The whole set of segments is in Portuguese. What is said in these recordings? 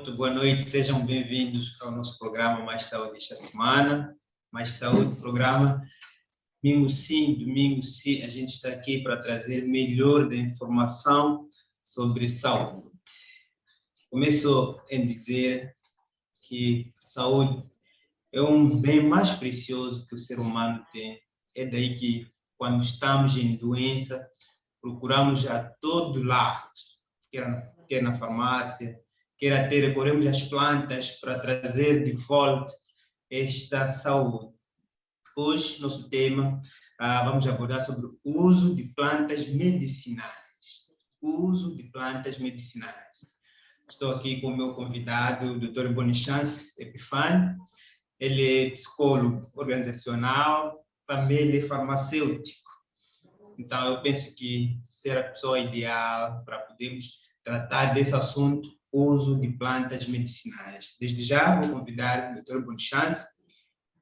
muito boa noite, sejam bem-vindos ao nosso programa Mais Saúde esta semana. Mais Saúde, programa domingo sim, a gente está aqui para trazer melhor da informação sobre saúde. Começo a dizer que a saúde é um bem mais precioso que o ser humano tem. É daí que, quando estamos em doença, procuramos a todo lado, quer na farmácia, quer até recorremos às plantas para trazer de volta esta saúde. Hoje, nosso tema, vamos abordar sobre o uso de plantas medicinais. O uso de plantas medicinais. Estou aqui com o meu convidado, o Dr. Bonechance Epifânio. Ele é psicólogo organizacional, também ele é farmacêutico. Então, eu penso que será a pessoa ideal para podermos tratar desse assunto, uso de plantas medicinais. Desde já, vou convidar o Dr. Bonechance,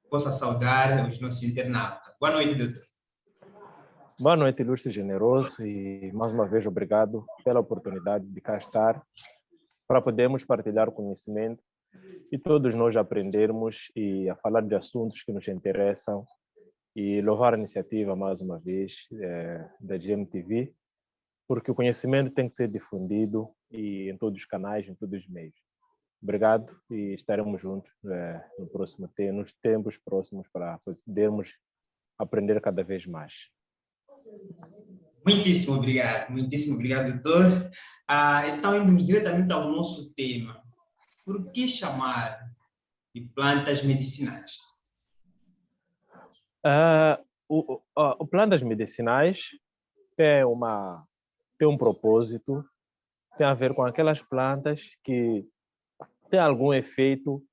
possa saudar os nossos internautas. Boa noite, doutor. Boa noite, ilustre generoso, e mais uma vez obrigado pela oportunidade de cá estar para podermos partilhar conhecimento e todos nós aprendermos e a falar de assuntos que nos interessam e louvar a iniciativa mais uma vez da GMTV, porque o conhecimento tem que ser difundido e em todos os canais, em todos os meios. Obrigado e estaremos juntos nos tempos próximos para podermos aprender cada vez mais. Muitíssimo obrigado, doutor. Então, indo diretamente ao nosso tema. Por que chamar de plantas medicinais? Plantas medicinais tem um propósito, tem a ver com aquelas plantas que têm algum efeito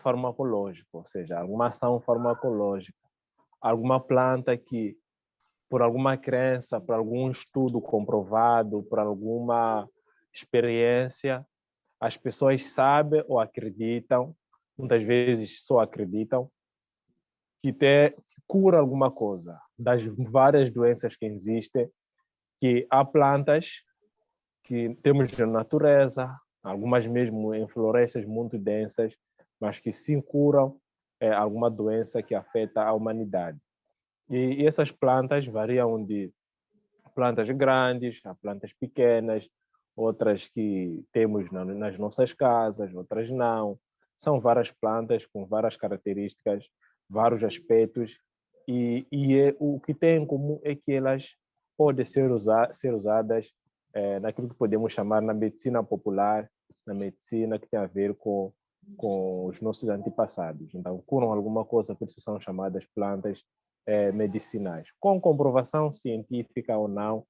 farmacológico, ou seja, alguma ação farmacológica, alguma planta que, por alguma crença, por algum estudo comprovado, por alguma experiência, as pessoas sabem ou acreditam, muitas vezes só acreditam, que cura alguma coisa das várias doenças que existem, que há plantas que temos na natureza, algumas mesmo em florestas muito densas, mas que sim curam alguma doença que afeta a humanidade. E essas plantas variam de plantas grandes a plantas pequenas, outras que temos nas nossas casas, outras não. São várias plantas com várias características, vários aspectos, e o que tem em comum é que elas podem ser usadas naquilo que podemos chamar na medicina popular, na medicina que tem a ver com os nossos antepassados. Então, curam alguma coisa, por isso são chamadas plantas medicinais. Com comprovação científica ou não,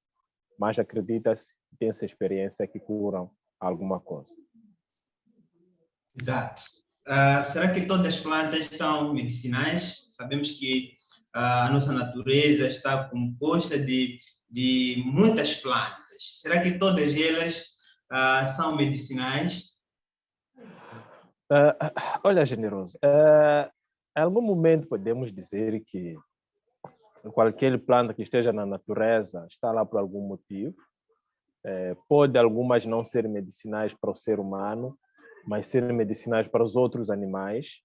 mas acredita-se, tem essa experiência que curam alguma coisa. Exato. Será que todas as plantas são medicinais? Sabemos que a nossa natureza está composta de muitas plantas. Será que todas elas são medicinais? Olha, generoso, em algum momento podemos dizer que qualquer planta que esteja na natureza está lá por algum motivo. Pode algumas não ser medicinais para o ser humano, mas ser medicinais para os outros animais.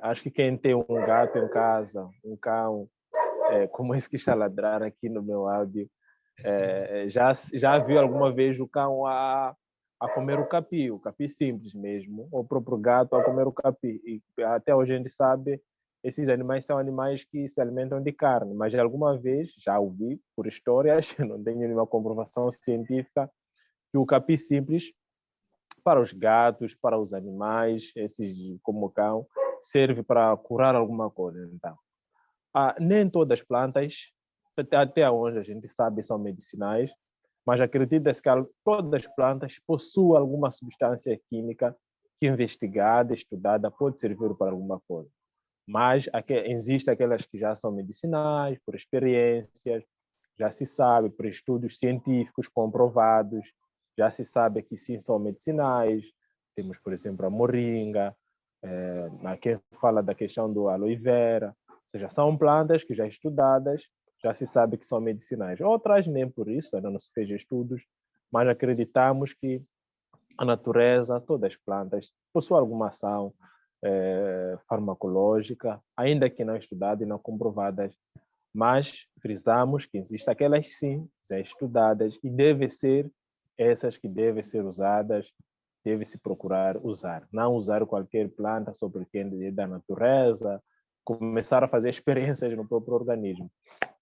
Acho que quem tem um gato em casa, um cão, como esse que está a ladrar aqui no meu áudio, já viu alguma vez o cão a comer o capi simples mesmo, ou o próprio gato a comer o capi. E até hoje a gente sabe, esses animais são animais que se alimentam de carne, mas alguma vez, já ouvi por histórias, não tenho nenhuma comprovação científica, que o capi simples, para os gatos, para os animais, esses como o cão, serve para curar alguma coisa. Então, nem todas as plantas, até onde a gente sabe, são medicinais, mas acredita-se que todas as plantas possuem alguma substância química que, investigada, estudada, pode servir para alguma coisa. Mas existem aquelas que já são medicinais, por experiências, já se sabe, por estudos científicos comprovados, já se sabe que sim, são medicinais. Temos, por exemplo, a moringa, quem fala da questão do aloe vera, ou seja, são plantas que já estudadas, já se sabe que são medicinais. Outras nem por isso, ainda não se fez estudos, mas acreditamos que a natureza, todas as plantas, possuem alguma ação farmacológica, ainda que não estudadas e não comprovadas, mas frisamos que existem aquelas sim, já estudadas, e devem ser essas que devem ser usadas, deve-se procurar usar. Não usar qualquer planta só porque é da natureza, começar a fazer experiências no próprio organismo,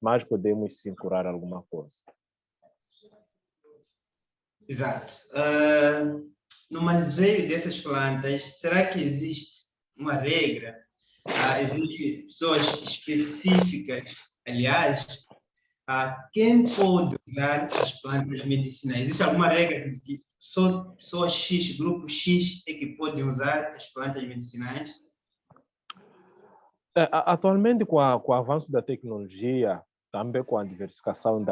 mas podemos sim curar alguma coisa. Exato. No manuseio dessas plantas, será que existe uma regra? Existem pessoas específicas, aliás, quem pode usar as plantas medicinais? Existe alguma regra de que só pessoas X, grupo X, é que podem usar as plantas medicinais? Atualmente, com o avanço da tecnologia, também com a diversificação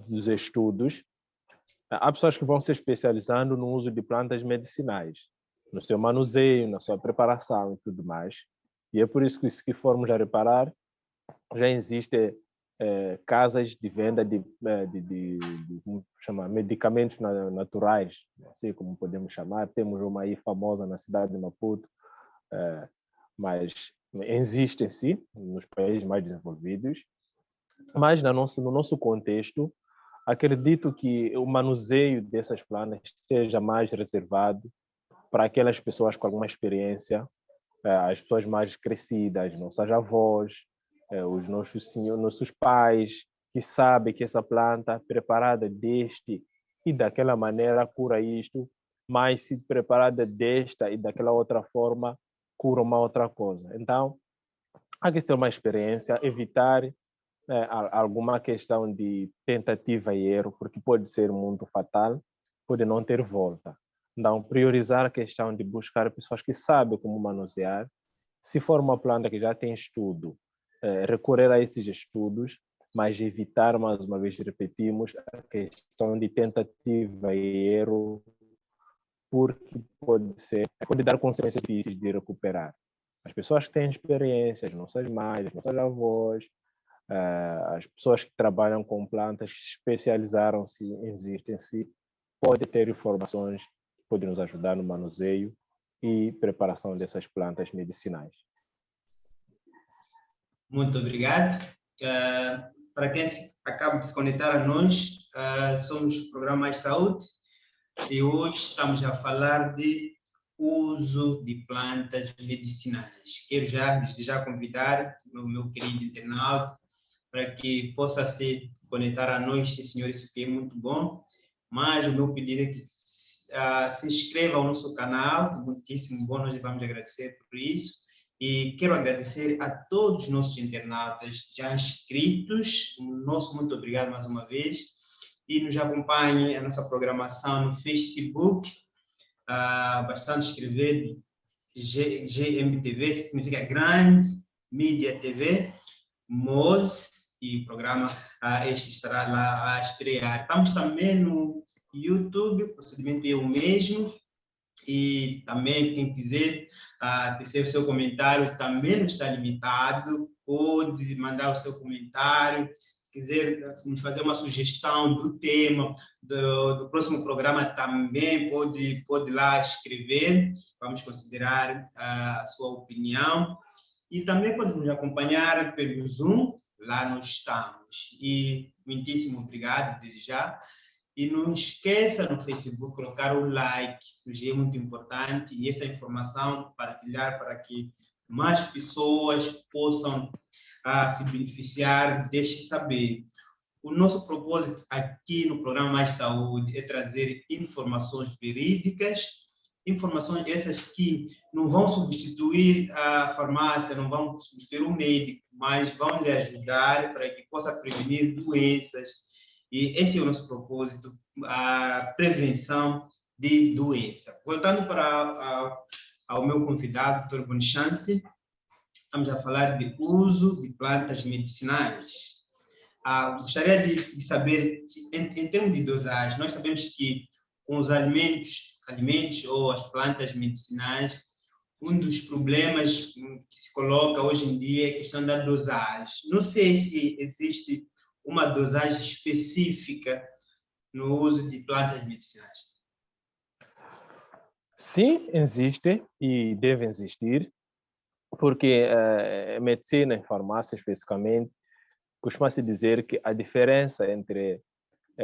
dos estudos, há pessoas que vão se especializando no uso de plantas medicinais, no seu manuseio, na sua preparação e tudo mais. E é por isso que, se formos a reparar, já existem casas de venda de como chama, medicamentos naturais, assim como podemos chamar. Temos uma aí famosa na cidade de Maputo, mas existem sim nos países mais desenvolvidos. Mas no nosso contexto, acredito que o manuseio dessas plantas esteja mais reservado para aquelas pessoas com alguma experiência, as pessoas mais crescidas, nossas avós, os nossos pais, que sabem que essa planta preparada deste e daquela maneira cura isto, mas se preparada desta e daquela outra forma cura uma outra coisa. Então, há que ter uma experiência, evitar alguma questão de tentativa e erro, porque pode ser muito fatal, pode não ter volta. Então, priorizar a questão de buscar pessoas que sabem como manusear. Se for uma planta que já tem estudo, recorrer a esses estudos, mas evitar, mais uma vez repetimos, a questão de tentativa e erro, porque pode dar consequências difíceis de recuperar. As pessoas que têm experiência, as nossas mães, as nossas avós, as pessoas que trabalham com plantas, que especializaram-se, existem-se, podem ter informações que podem nos ajudar no manuseio e preparação dessas plantas medicinais. Muito obrigado. Para quem acaba de se conectar a nós, somos o programa Mais Saúde e hoje estamos a falar de uso de plantas medicinais. Quero desde já convidar o meu querido internauta para que possa se conectar a nós, sim, senhor, isso aqui é muito bom, mas o meu pedido é que se inscreva ao nosso canal, muitíssimo bom, nós vamos agradecer por isso. E quero agradecer a todos os nossos internautas já inscritos. Nosso muito obrigado mais uma vez. E nos acompanhe a nossa programação no Facebook. Bastante escrever GMTV, que significa Grande Mídia TV, MOS, e o programa este estará lá a estrear. Estamos também no YouTube, o procedimento é o mesmo. E também, quem quiser tecer o seu comentário, também não está limitado, pode mandar o seu comentário. Se quiser nos fazer uma sugestão do tema do próximo programa, também pode lá escrever, vamos considerar a sua opinião. E também pode nos acompanhar pelo Zoom, lá nós estamos. E muitíssimo obrigado desde já. E não esqueça no Facebook colocar o like, que é muito importante, e essa informação partilhar para que mais pessoas possam se beneficiar deste saber. O nosso propósito aqui no programa Mais Saúde é trazer informações verídicas, informações essas que não vão substituir a farmácia, não vão substituir o médico, mas vão lhe ajudar para que possa prevenir doenças. E esse é o nosso propósito, a prevenção de doença. Voltando ao meu convidado, Dr. Bonchance, estamos a falar de uso de plantas medicinais. Gostaria de saber, em termos de dosagem, nós sabemos que com os alimentos ou as plantas medicinais, um dos problemas que se coloca hoje em dia é a questão da dosagem. Não sei se existe uma dosagem específica no uso de plantas medicinais. Sim, existe e deve existir, porque a medicina e farmácia, especificamente, costuma-se dizer que a diferença entre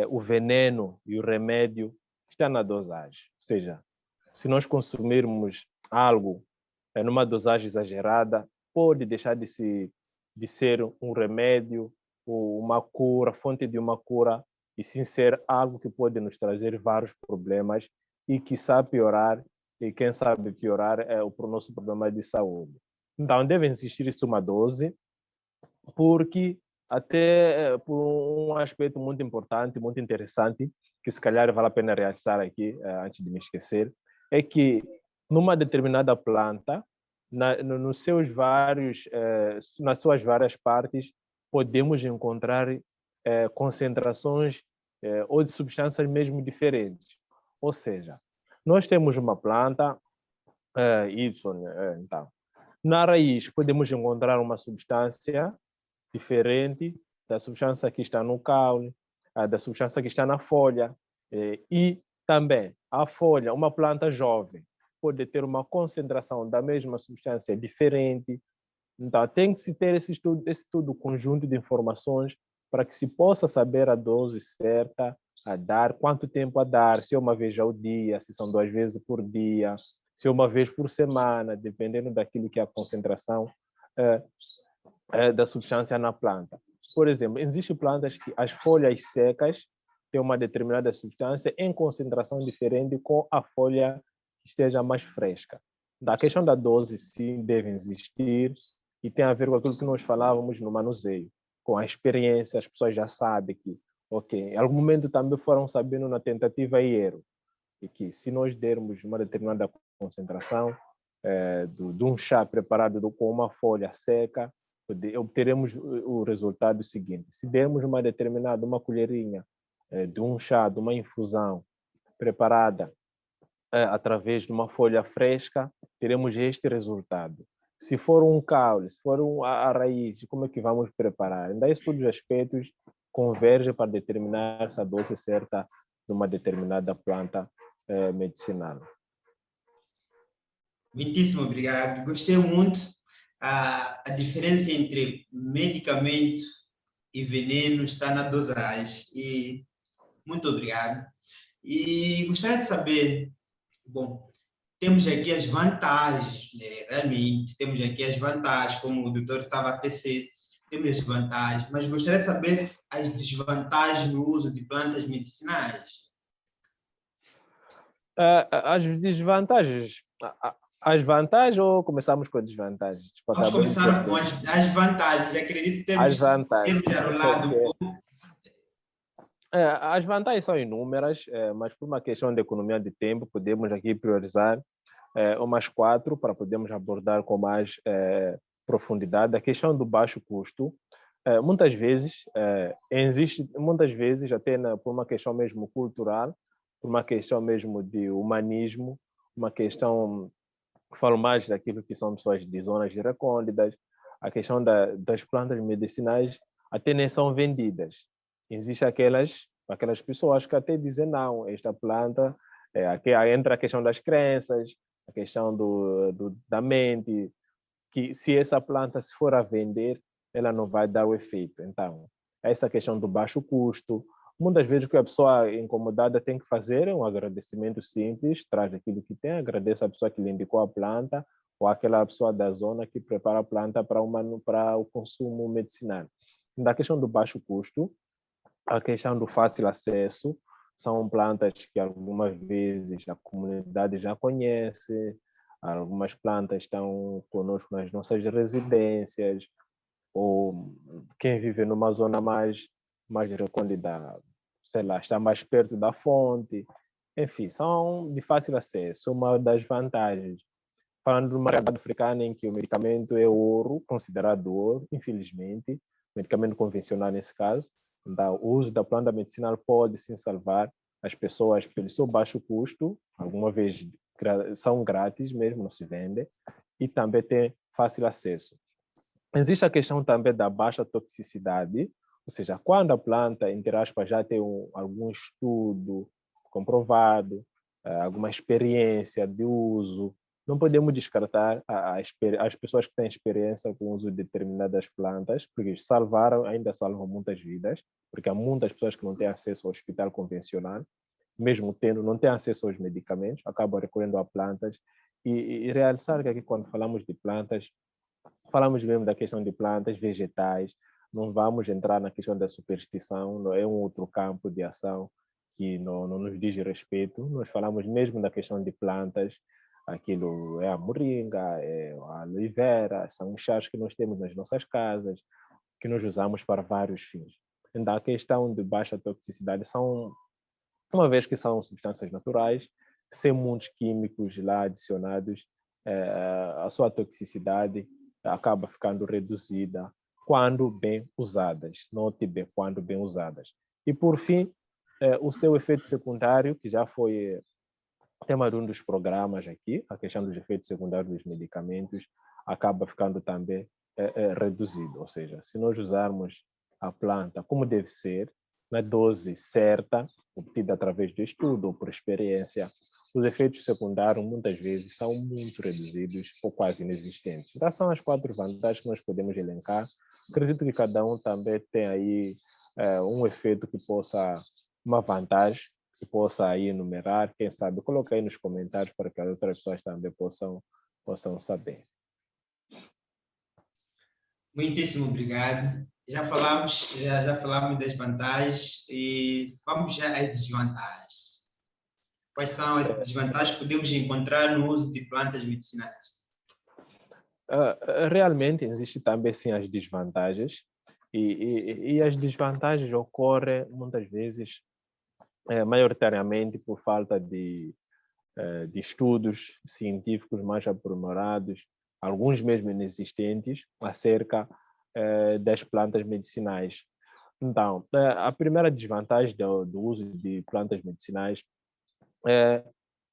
o veneno e o remédio está na dosagem. Ou seja, se nós consumirmos algo numa dosagem exagerada, pode deixar de ser um remédio ou uma cura, fonte de uma cura, e sim ser algo que pode nos trazer vários problemas e, quiçá, piorar, e quem sabe piorar o nosso problema de saúde. Então, deve existir isso uma dose, porque até por um aspecto muito importante, muito interessante, que se calhar vale a pena realçar aqui, antes de me esquecer, é que numa determinada planta, nos seus vários, nas suas várias partes, podemos encontrar concentrações ou de substâncias mesmo diferentes. Ou seja, nós temos uma planta Y, então, na raiz podemos encontrar uma substância diferente da substância que está no caule, da substância que está na folha. E também a folha, uma planta jovem, pode ter uma concentração da mesma substância diferente. Então, tem que se ter esse estudo conjunto de informações para que se possa saber a dose certa a dar, quanto tempo a dar, se é uma vez ao dia, se são 2 vezes por dia, se é uma vez por semana, dependendo daquilo que é a concentração da substância na planta. Por exemplo, existem plantas que as folhas secas têm uma determinada substância em concentração diferente com a folha que esteja mais fresca. Da questão da dose, sim, deve existir e tem a ver com aquilo que nós falávamos no manuseio. Com a experiência, as pessoas já sabem que, ok, em algum momento também foram sabendo na tentativa e erro, e que se nós dermos uma determinada concentração de um chá preparado com uma folha seca, obteremos o resultado seguinte. Se dermos uma colherinha de um chá, de uma infusão preparada através de uma folha fresca, teremos este resultado. Se for um caule, se for a raiz, como é que vamos preparar? Ainda esses todos os aspectos convergem para determinar essa dose certa de uma determinada planta medicinal. Muitíssimo obrigado. Gostei muito. A diferença entre medicamento e veneno está na dosagem. E muito obrigado. E gostaria de saber, bom, temos aqui as vantagens, né? Realmente, temos aqui as vantagens, como o doutor estava a tecer, temos as vantagens, mas gostaria de saber as desvantagens no uso de plantas medicinais. As desvantagens, as vantagens ou começamos com as desvantagens? Vamos começar com as vantagens. Acredito que temos enrolado um pouco. As vantagens são inúmeras, mas por uma questão de economia de tempo, podemos aqui priorizar umas 4 para podermos abordar com mais profundidade. A questão do baixo custo, muitas vezes, existe, muitas vezes, até por uma questão mesmo cultural, por uma questão mesmo de humanismo, uma questão, falo mais daquilo que são pessoas de zonas recônditas, a questão das plantas medicinais até nem são vendidas. Existem aquelas pessoas que até dizem não, esta planta, aqui entra a questão das crenças, a questão da mente, que se essa planta se for a vender, ela não vai dar o efeito. Então, essa questão do baixo custo, muitas vezes o que a pessoa incomodada tem que fazer é um agradecimento simples, traz aquilo que tem, agradece a pessoa que lhe indicou a planta, ou aquela pessoa da zona que prepara a planta para o consumo medicinal. Da questão do baixo custo, a questão do fácil acesso, são plantas que algumas vezes a comunidade já conhece, algumas plantas estão conosco nas nossas residências, ou quem vive numa zona mais recôndita, sei lá, está mais perto da fonte. Enfim, são de fácil acesso, uma das vantagens. Falando de uma realidade africana em que o medicamento é ouro, considerado ouro, infelizmente, medicamento convencional nesse caso, então, o uso da planta medicinal pode sim salvar as pessoas pelo seu baixo custo, alguma vez são grátis mesmo, não se vende, e também tem fácil acesso. Existe a questão também da baixa toxicidade, ou seja, quando a planta, entre aspas, já tem algum estudo comprovado alguma experiência de uso. Não podemos descartar as pessoas que têm experiência com o uso de determinadas plantas, porque ainda salvam muitas vidas, porque há muitas pessoas que não têm acesso ao hospital convencional, mesmo tendo, não têm acesso aos medicamentos, acabam recorrendo a plantas. E realçar que aqui, quando falamos de plantas, falamos mesmo da questão de plantas, vegetais, não vamos entrar na questão da superstição, não é um outro campo de ação que não nos diz respeito. Nós falamos mesmo da questão de plantas, aquilo é a moringa, é a aloe vera, são os chás que nós temos nas nossas casas, que nós usamos para vários fins. Então, a questão de baixa toxicidade uma vez que são substâncias naturais, sem muitos químicos lá adicionados, a sua toxicidade acaba ficando reduzida quando bem usadas. Note bem, quando bem usadas. E, por fim, o seu efeito secundário, que já foi tema de um dos programas aqui, a questão dos efeitos secundários dos medicamentos, acaba ficando também reduzido. Ou seja, se nós usarmos a planta como deve ser, na dose certa, obtida através de estudo ou por experiência, os efeitos secundários muitas vezes são muito reduzidos ou quase inexistentes. Então, são as 4 vantagens que nós podemos elencar. Acredito que cada um também tem aí um efeito que possa, uma vantagem que possa aí enumerar, quem sabe, coloca aí nos comentários para que as outras pessoas também possam saber. Muitíssimo obrigado. Já falamos das vantagens e vamos já às desvantagens. Quais são as desvantagens que podemos encontrar no uso de plantas medicinais? Realmente existem também sim as desvantagens e as desvantagens ocorrem muitas vezes maioritariamente por falta de estudos científicos mais aprimorados, alguns mesmo inexistentes, acerca das plantas medicinais. Então, a primeira desvantagem do uso de plantas medicinais é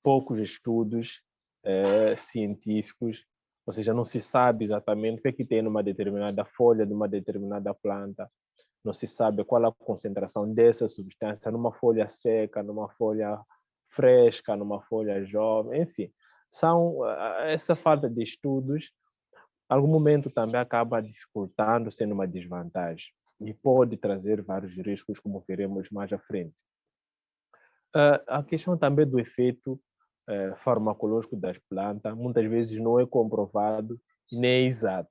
poucos estudos científicos, ou seja, não se sabe exatamente o que é que tem numa determinada folha de uma determinada planta, não se sabe qual a concentração dessa substância numa folha seca, numa folha fresca, numa folha jovem, enfim. Essa falta de estudos, em algum momento também acaba dificultando, sendo uma desvantagem, e pode trazer vários riscos, como veremos mais à frente. A questão também do efeito farmacológico das plantas, muitas vezes não é comprovado e nem é exato.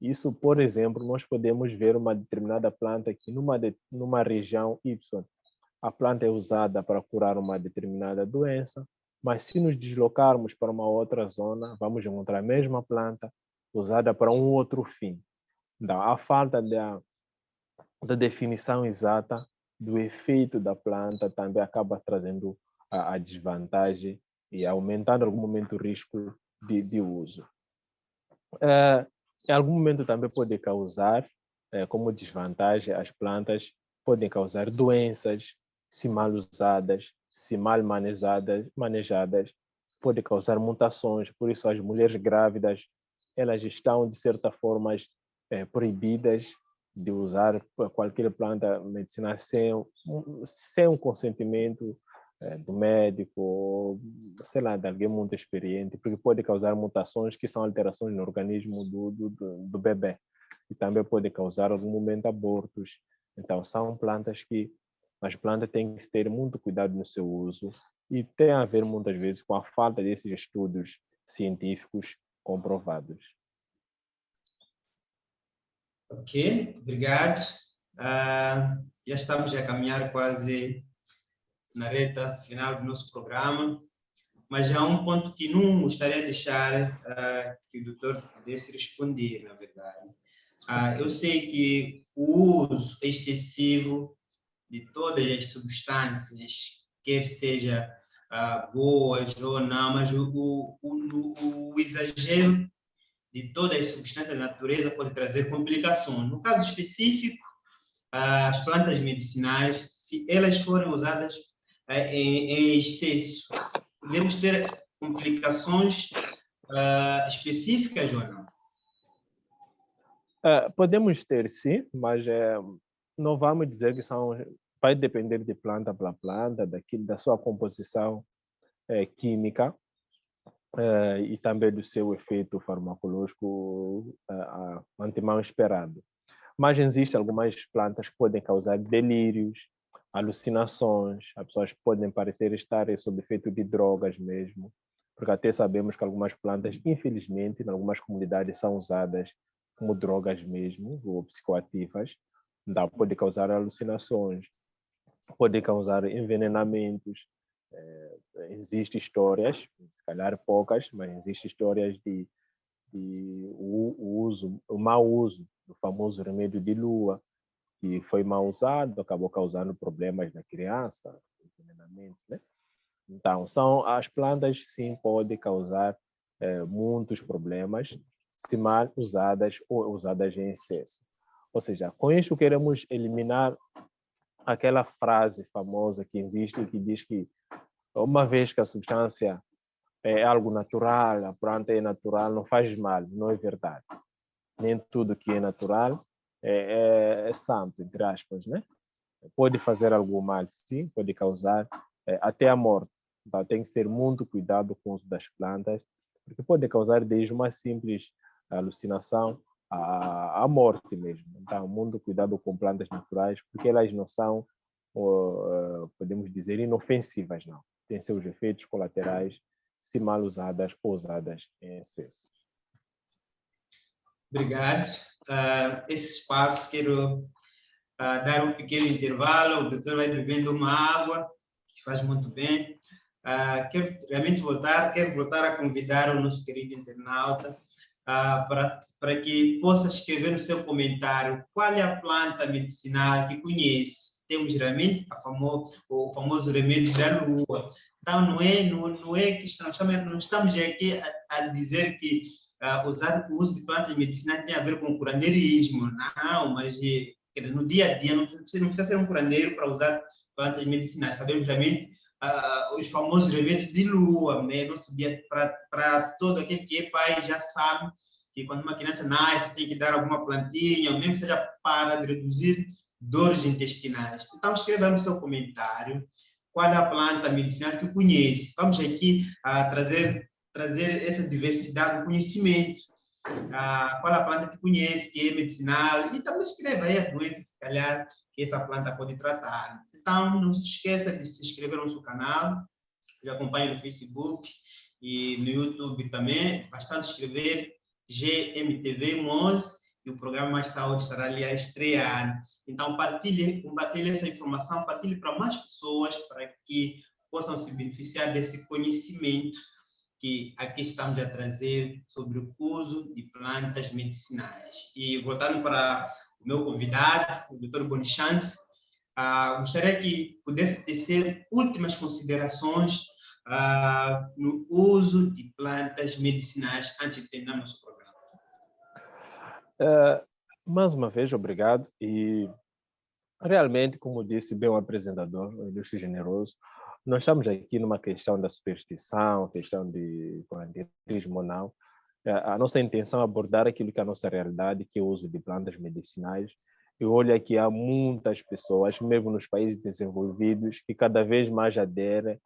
Isso, por exemplo, nós podemos ver uma determinada planta que numa região Y, a planta é usada para curar uma determinada doença, mas se nos deslocarmos para uma outra zona, vamos encontrar a mesma planta usada para um outro fim. Então, a falta da definição exata do efeito da planta também acaba trazendo a desvantagem e aumentando em algum momento o risco de uso. Em algum momento também pode causar, como desvantagem, as plantas podem causar doenças, se mal usadas, se mal manejadas, pode causar mutações. Por isso, as mulheres grávidas, elas estão, de certa forma, proibidas de usar qualquer planta medicinal sem um consentimento do médico, ou, sei lá, de alguém muito experiente, porque pode causar mutações que são alterações no organismo do bebê e também pode causar, em algum momento, abortos. Então, são plantas que as plantas têm que ter muito cuidado no seu uso e tem a ver, muitas vezes, com a falta desses estudos científicos comprovados. Ok, obrigado. Já estamos a caminhar quase na reta final do nosso programa, mas há um ponto que não gostaria de deixar que o doutor pudesse responder, na verdade. Eu sei que o uso excessivo de todas as substâncias, quer seja boas ou não, mas o exagero de todas as substâncias da natureza pode trazer complicações. No caso específico, as plantas medicinais, se elas forem usadas em excesso, podemos ter complicações específicas ou não? Podemos ter, sim, mas não vamos dizer que vai depender de planta para planta, da sua composição química e também do seu efeito farmacológico antemão esperado. Mas existem algumas plantas que podem causar delírios, alucinações, as pessoas podem parecer estar sob efeito de drogas mesmo, porque até sabemos que algumas plantas, infelizmente, em algumas comunidades são usadas como drogas mesmo, ou psicoativas, então pode causar alucinações, pode causar envenenamentos. Existem histórias, se calhar poucas, mas existem histórias de o mau uso do famoso remédio de lua, que foi mal usado, acabou causando problemas na criança, envenenamento, né? Então, as plantas, sim, podem causar muitos problemas se mal usadas ou usadas em excesso. Ou seja, com isso queremos eliminar aquela frase famosa que existe, que diz que uma vez que a substância é algo natural, a planta é natural, não faz mal, não é verdade. Nem tudo que é natural é santo, entre aspas, né? Pode fazer algo mal, sim, pode causar até a morte. Então, tem que ter muito cuidado com o uso das plantas, porque pode causar desde uma simples alucinação à morte mesmo. Então, muito cuidado com plantas naturais, porque elas não são, podemos dizer, inofensivas, não. Têm seus efeitos colaterais, se mal usadas ou usadas em excesso. Obrigado. Esse espaço, quero dar um pequeno intervalo, o doutor vai bebendo uma água, que faz muito bem. Quero realmente quero voltar a convidar o nosso querido internauta para que possa escrever no seu comentário qual é a planta medicinal que conhece. Temos realmente o famoso remédio da lua. Então, não é que não estamos aqui a dizer que o uso de plantas medicinais tem a ver com curandeirismo, não, mas no dia a dia não precisa ser um curandeiro para usar plantas medicinais. Sabemos realmente os famosos remédios de lua, né? Nosso dia, para todo aquele que é pai já sabe que quando uma criança nasce tem que dar alguma plantinha, ou mesmo seja para reduzir dores intestinais. Então, escreva no seu comentário qual é a planta medicinal que conhece. Vamos aqui trazer essa diversidade do conhecimento. Qual a planta que conhece, que é medicinal, e também escreva aí a doença, se calhar, que essa planta pode tratar. Então, não se esqueça de se inscrever no nosso canal, que acompanha no Facebook e no YouTube também. Bastante escrever GMTV Moz, e o programa Mais Saúde estará ali a estrear. Então, compartilhe essa informação, partilhe para mais pessoas, para que possam se beneficiar desse conhecimento que aqui estamos a trazer sobre o uso de plantas medicinais. E voltando para o meu convidado, o Dr. Bonchance, gostaria que pudesse tecer últimas considerações no uso de plantas medicinais antes de terminar nosso programa. Mais uma vez, obrigado. E realmente, como disse bem o apresentador, o Ilustre Generoso, nós estamos aqui numa questão da superstição, questão de curanderismo ou não. A nossa intenção é abordar aquilo que é a nossa realidade, que é o uso de plantas medicinais. Eu olho aqui há muitas pessoas, mesmo nos países desenvolvidos, que cada vez mais aderem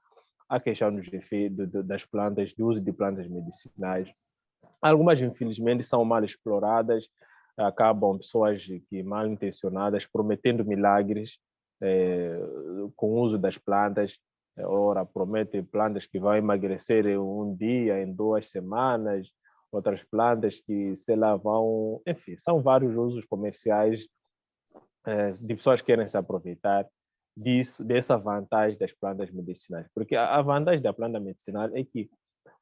à questão dos efeitos das plantas, do uso de plantas medicinais. Algumas, infelizmente, são mal exploradas, acabam pessoas que mal intencionadas prometendo milagres com o uso das plantas. Ora, prometem plantas que vão emagrecer em um dia, em 2 semanas, outras plantas que, sei lá, vão... Enfim, são vários usos comerciais de pessoas que querem se aproveitar dessa vantagem das plantas medicinais. Porque a vantagem da planta medicinal é que,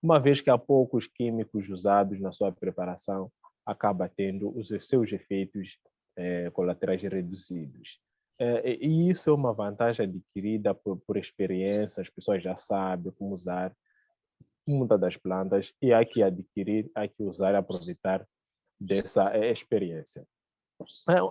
uma vez que há poucos químicos usados na sua preparação, acaba tendo os seus efeitos colaterais reduzidos. E isso é uma vantagem adquirida por experiência, as pessoas já sabem como usar muitas das plantas e há que adquirir, há que usar e aproveitar dessa experiência.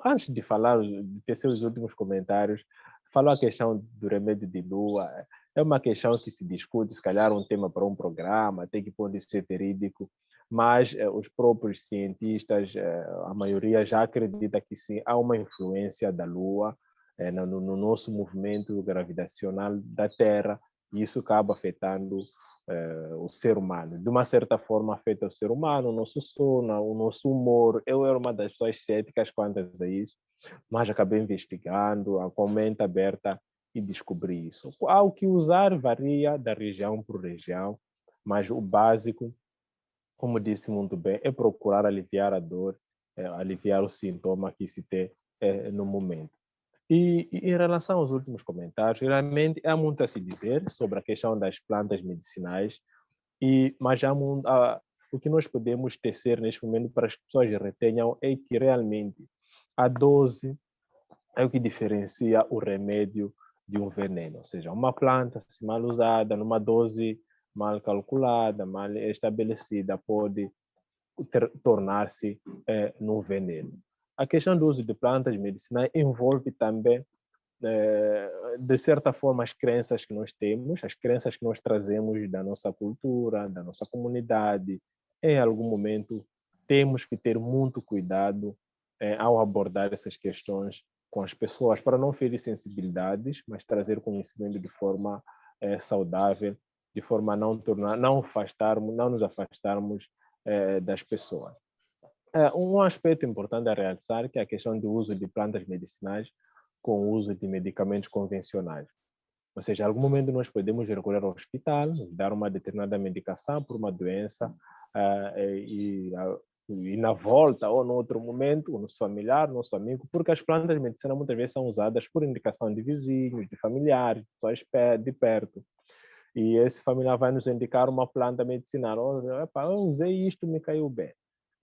Antes de falar, de tecer os últimos comentários, falou a questão do remédio de lua. É uma questão que se discute, se calhar um tema para um programa, até que pode ser verídico, mas os próprios cientistas, a maioria já acredita que sim, há uma influência da lua no nosso movimento gravitacional da Terra, E isso acaba afetando o ser humano. De uma certa forma, afeta o ser humano, o nosso sono, o nosso humor. Eu era uma das pessoas céticas quanto a isso, mas acabei investigando, com a mente aberta e descobri isso. Ao que usar varia da região por região, mas o básico, como disse muito bem, é procurar aliviar a dor, aliviar o sintoma que se tem no momento. E em relação aos últimos comentários, realmente há muito a se dizer sobre a questão das plantas medicinais, mas o que nós podemos tecer neste momento para as pessoas retenham é que realmente a dose é o que diferencia o remédio de um veneno. Ou seja, uma planta, se mal usada, numa dose mal calculada, mal estabelecida, pode tornar-se num veneno. A questão do uso de plantas medicinais envolve também, de certa forma, as crenças que nós temos, as crenças que nós trazemos da nossa cultura, da nossa comunidade. Em algum momento, temos que ter muito cuidado ao abordar essas questões com as pessoas, para não ferir sensibilidades, mas trazer conhecimento de forma saudável, de forma a não nos afastarmos das pessoas. Um aspecto importante a realçar que é a questão do uso de plantas medicinais com o uso de medicamentos convencionais. Ou seja, em algum momento nós podemos recorrer ao hospital, dar uma determinada medicação por uma doença e na volta ou no outro momento, o nosso familiar, nosso amigo, porque as plantas de medicina muitas vezes são usadas por indicação de vizinhos, de familiares, pessoas de perto. E esse familiar vai nos indicar uma planta medicinal. Eu usei isto, me caiu bem.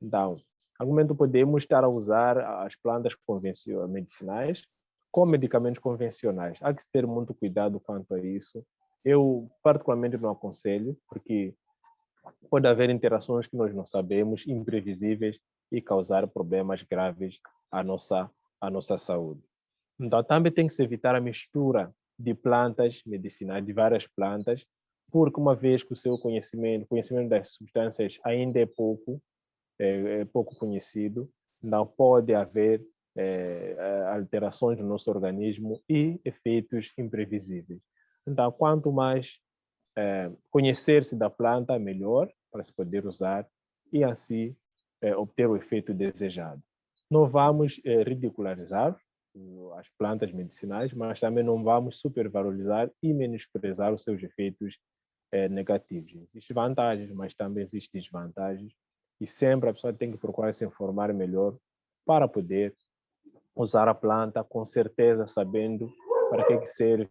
Então, em algum momento podemos estar a usar as plantas medicinais com medicamentos convencionais. Há que ter muito cuidado quanto a isso. Eu, particularmente, não aconselho, porque pode haver interações que nós não sabemos, imprevisíveis, e causar problemas graves à nossa saúde. Então, também tem que se evitar a mistura de plantas medicinais, de várias plantas, porque uma vez que o conhecimento das substâncias ainda é pouco conhecido, não pode haver alterações no nosso organismo e efeitos imprevisíveis. Então, quanto mais conhecer-se da planta, melhor para se poder usar e assim obter o efeito desejado. Não vamos ridicularizar as plantas medicinais, mas também não vamos supervalorizar e menosprezar os seus efeitos negativos. Existem vantagens, mas também existem desvantagens e sempre a pessoa tem que procurar se informar melhor para poder usar a planta com certeza, sabendo para que serve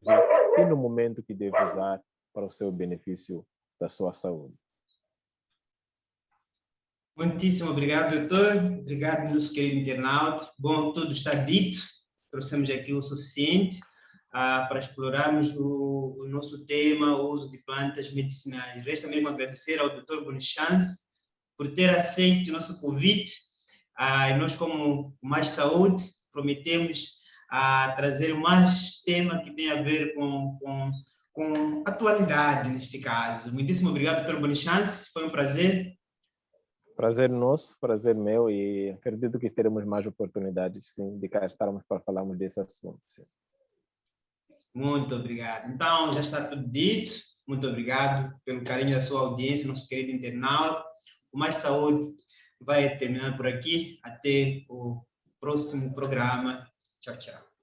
e no momento que deve usar para o seu benefício da sua saúde. Muitíssimo obrigado, doutor. Obrigado, nosso querido internauta. Bom, tudo está dito. Trouxemos aqui o suficiente para explorarmos o nosso tema, o uso de plantas medicinais. Resta mesmo agradecer ao doutor Bonchance por ter aceito o nosso convite. E nós, como Mais Saúde, prometemos trazer mais tema que tem a ver com atualidade, neste caso. Muitíssimo obrigado, doutor Bonchance. Foi um prazer. Prazer nosso, prazer meu, e acredito que teremos mais oportunidades, sim, de cá estarmos para falarmos desse assunto. Sim. Muito obrigado. Então, já está tudo dito. Muito obrigado pelo carinho da sua audiência, nosso querido internauta. O Mais Saúde vai terminar por aqui. Até o próximo programa. Tchau, tchau.